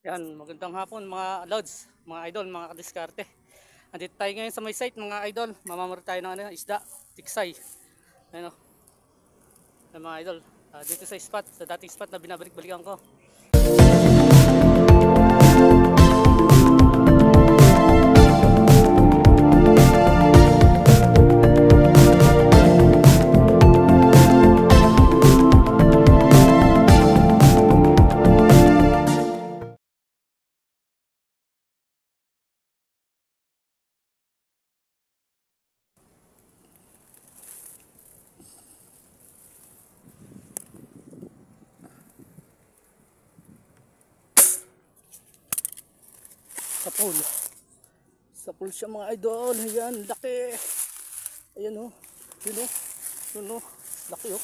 Yan, magandang hapon mga lods, mga idol, mga kadiskarte. Andito tayo ngayon sa may site mga idol. Mamamara tayo ng isda, tiksay. Ayun o. Ayun, mga idol, dito sa spot, sa dating spot na binabalik-balikan ko. Sa pool siya mga idol. Ayan, laki. Ayan o. Yun o. Yun o. Laki o.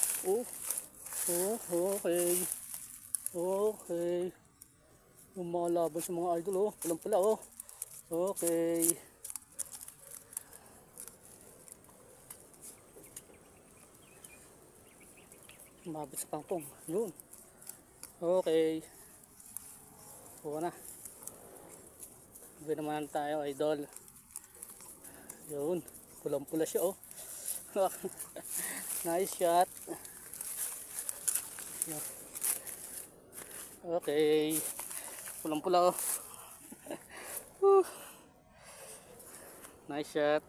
Okay. Okay. Yung mga laban sa mga idol o. Walang pala o. Okay. Mabit sa pangpong. Yun. Okay. Buka na. Gawin naman tayo idol. Yun. Pulang pula siya oh. Nice shot. Okay. Pulang pula oh. Nice shot.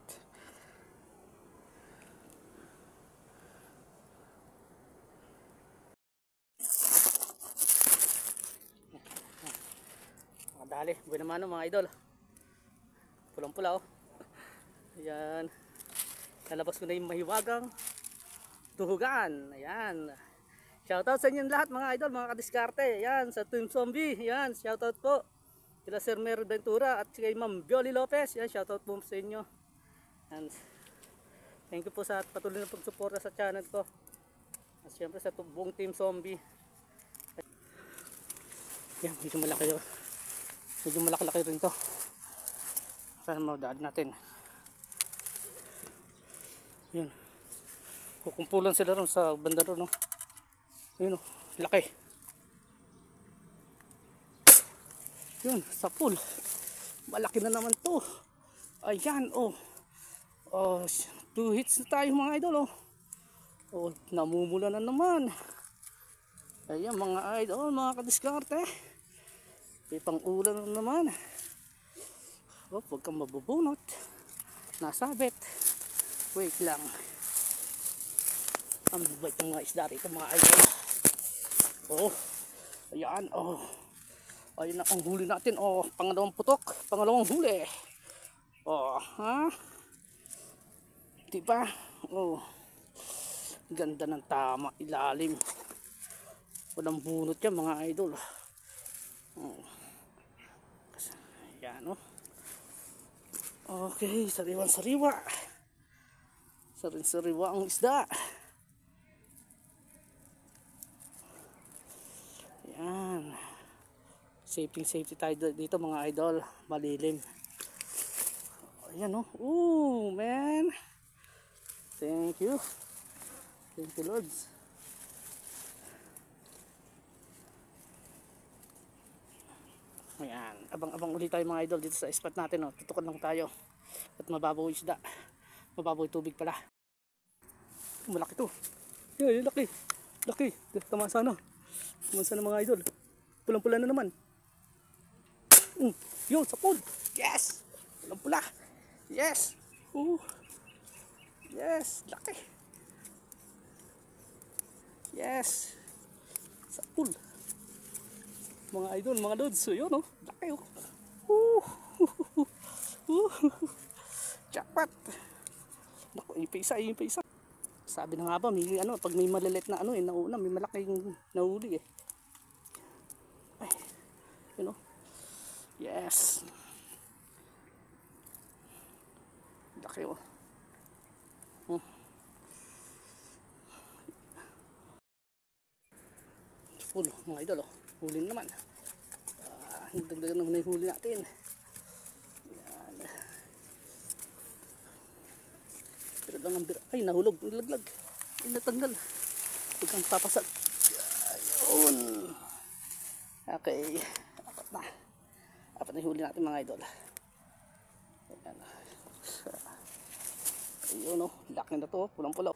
Dali, buwan naman mga idol. Pulang pula oh. Ayan. Lalabas ko na yung mahiwagang tuhugan. Ayan. Shoutout sa inyo lahat mga idol, mga kadiskarte. Ayan, sa Team Zombie. Ayan, shoutout po. Kila Sir Mer Ventura at kay Ma'am Bioli Lopez. Ayan, shoutout po sa inyo. And thank you po sa patuloy na pagsuporta sa channel ko. At syempre sa buong Team Zombie. Ayan, medyo malaki yun. Medyo malaki-laki rin to. Sana maudaan natin. Yun. Kukumpulan sila ron sa banda ron. No? Yun o. Laki. Yun. Sa pool. Malaki na naman to. Ayan o. Oh, 2 hits na tayo mga idol o. Oh, namumula na naman. Ayan mga idol, mga kadiskarte. May pang-ulan na naman. Oh, huwag kang mabubunot. Nasabit. Wait lang. Ang bait ng mga isda rito mga idol. Oh, ayan. Oh, ayun na ang huli natin. Oh, pangalawang putok. Pangalawang huli. Oh, ha? Diba? Oh, ganda ng tama. Ilalim. Walang bunot yan mga idol. Oh. Ayan oh. Okay, sariwan-sariwa. Sarin-sariwa ang isda. Ayan. Safety tayo dito mga idol. Malilim. Ayan oh. Ooh, man. Thank you. Thank you, Lords. Ayan. Abang-abang ulit tayo mga idol dito sa spot natin. Oh. Tutukan lang tayo. At mababaw yung isda. Mababaw yung tubig pala. Malaki to. Yan, laki. Laki. Tama sana. Tama sana mga idol. Pulang-pula na naman. Yun, sa pool. Yes. Pulang-pula. Yes. Yes. Laki. Yes. Sa pool. Mga idol, mga lods. So yun oh. Laki oh. Jackpot. Naku, yung pa isa. Sabi na nga ba, may ano, pag may malalit na ano nauna, may malaking nahuli Ay, you know. Yes. Laki oh. Full, mga idol oh. Huli naman. Dagdagan naman yung huli natin. Yan. Pero lang ang bira. Ay, nahulog. Nilaglag. Ay, natanggal. Huwag kang papasag. Ayun. Okay. Apat na. Apat na huli natin mga idol. Ayan. Ayun o, laki na to, pulang-pulaw.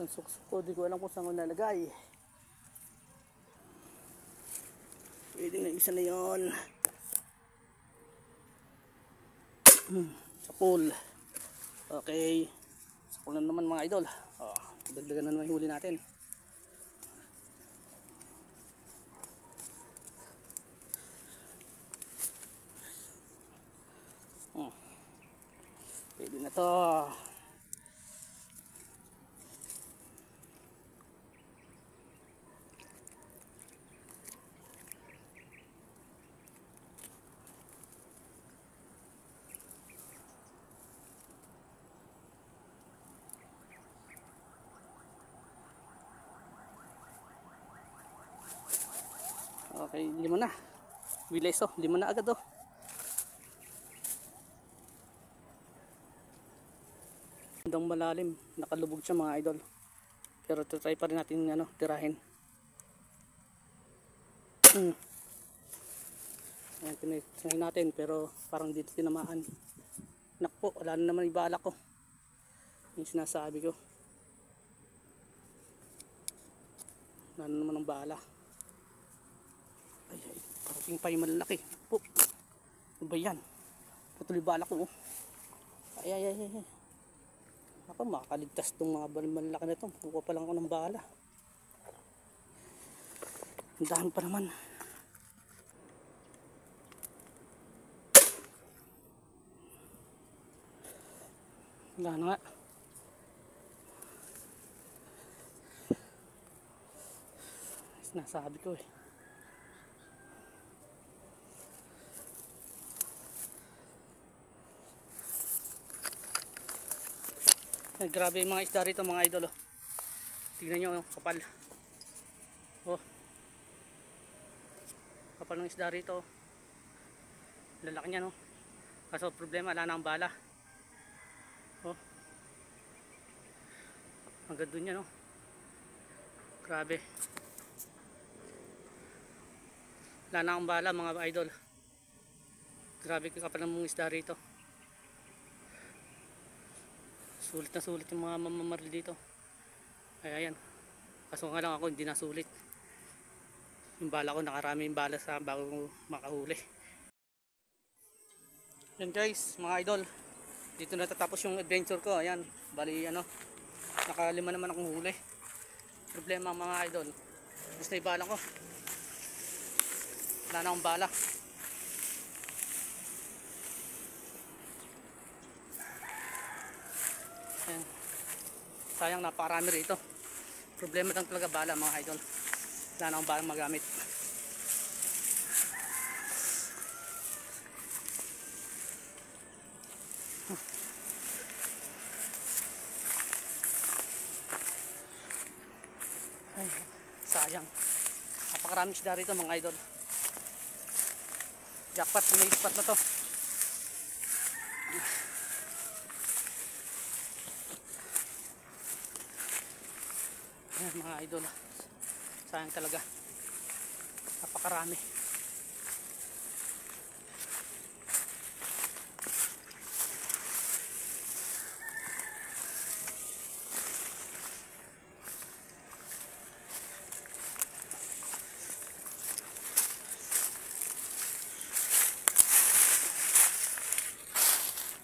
Ang suksok ko, di ko alam kung saan ko nalagay. Pwede na isa na yun. Sa pool. Okay. Sa pool na naman mga idol. Dagdagan na naman yung huli natin. Pwede na to. Okay, 5 na. Bilis oh, 5 na agad oh. Hanggang malalim, nakalubog siya mga idol. Pero try pa rin natin tirahin. Ayan, tinitry natin pero parang dito tinamaan. Nakpo, wala na naman ibala ko. Yung sinasabi ko. Wala na naman ang bala. Ay, parating pa yung malalaki. Po. Ano ba yan? Patuloy bala ko. Ay. Ako, makakaligtas itong mga malalaki na ito. Kukuha pa lang ako ng bala. Ang dami pa naman. Wala na nga. Sinasabi ko eh. Ay, grabe yung mga isda rito mga idol oh. Tignan nyo yung kapal. Oh. Kapal ng isda rito. Lalaki niya no. Kaso problema wala na ang bala. Oh. Hanggang dun yan no. Grabe. Wala na akong bala mga idol. Grabe kapal ng mga isda rito. Sulit na sulit yung mga mamamaril dito. Ay ayan. Kaso nga lang ako hindi nasulit. Yung bala ko nakarami yung bala sa bago makahuli. Yan guys mga idol. Dito natatapos yung adventure ko. Ayan. Bali nakalima naman akong huli. Problema mga idol. Gusto yung bala ko. Wala na akong bala. Ayan. Sayang napakarami rito. Problema lang talaga bala mga idol. Wala na akong balang magamit. Ay, sayang. Napakarami isda rito mga idol. Jackpot, may spot na to. Ayan mga idol. Sayang talaga. Napakarami.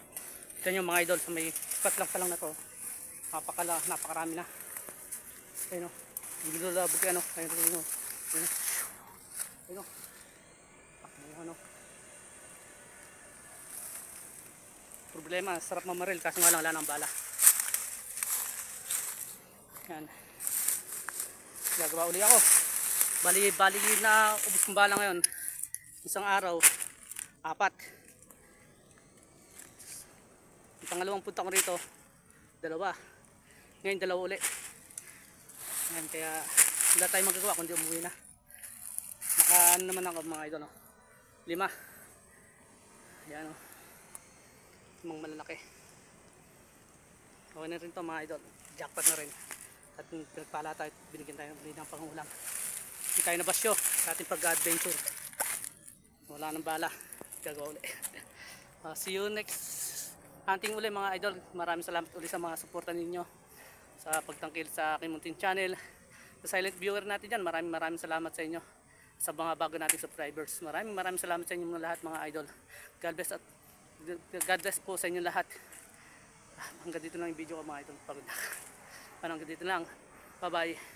Ito yung mga idol sa may spot lang pa lang na to. Napakarami na. Ayun o. Nilulabog kayo Ayun o. Problema, sarap mamaril kasi nga lang wala ng bala. Yan. Gagawa uli ako. Bali na ubos kong bala ngayon. Isang araw, 4. Yung pangalawang punta ko rito, 2. Ngayon 2 uli. Ayan, kaya wala tayong magagawa kundi umuwi na. Naman ako mga idol 5. Ayan mga malalaki. Okay na rin to mga idol. Jackpot na rin. At pinagpala tayo, binigyan tayo ng pangulam. Hindi tayo nabasyo sa ating pag-adventure. Wala nang bala. Gagawa ulit. See you next hunting uli mga idol. Maraming salamat ulit sa mga suporta ninyo sa pagtangkil sa aking munting channel. Sa silent viewer natin dyan, maraming salamat sa inyo. Sa mga bago nating subscribers, maraming salamat sa inyo mga lahat mga idol. God bless po sa inyo lahat. Hanggang dito lang yung video ko mga idol. Pagod na. Hanggang dito lang. Bye bye.